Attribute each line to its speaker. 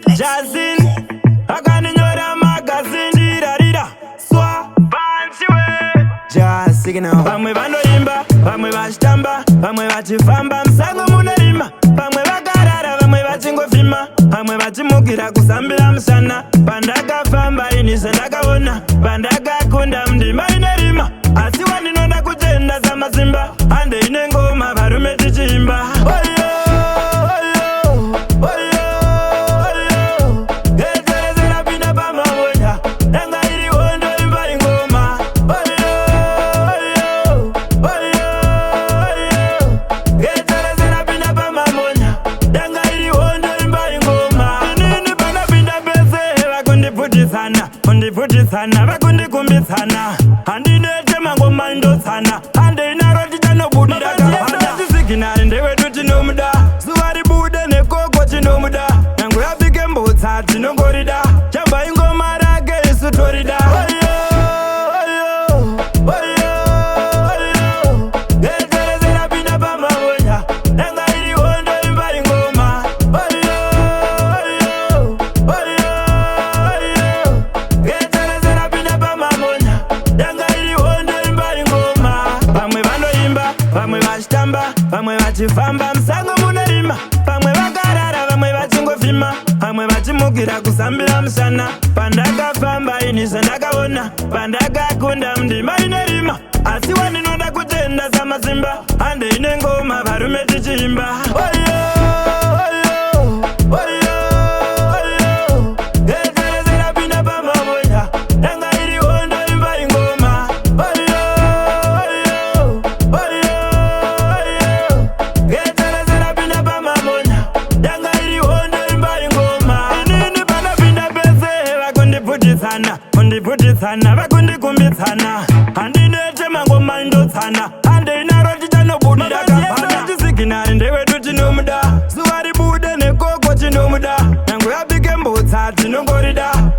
Speaker 1: Jazin akaninyora magazine rirarira swa banchiwe jasigina bamwe vanoimba bamwe vachitamba bamwe vachifamba musango munorima bamwe vakarara bamwe vachingofima bamwe vachimukira kusambira mushana pandakafamba ini zvandakaona pandakakunda mundima ine rima asi wandinoda kutenda samazimba hande ine ngoma varume tichiimba kundipfutisana vakundikumbitsana handinete mangoma indotsana hande inaroti tanobudira kapanda tisiginari ndewedu tinomuda zuva ribude nekoko tinomuda nyange yapike mbutsa tinongorida chamba ingoma rake isu torida bamwe vachifamba musango munorima bamwe vakarara bamwe vachingofima bamwe vachimukira kusambira mushana pandakafamba ini zvandakaona pandakakunda mundima ine rima asi wandinoda kutenda samazimba hande ine ngoma varume tichiimba kundipfutisana vakundikumbitsana handinete mangoma indotsana hande inaroti tanobudira kapanda tisiginari ndewedu tinomuda zuva ribude nekoko tinomuda nyange yapike mbutsa tinongorida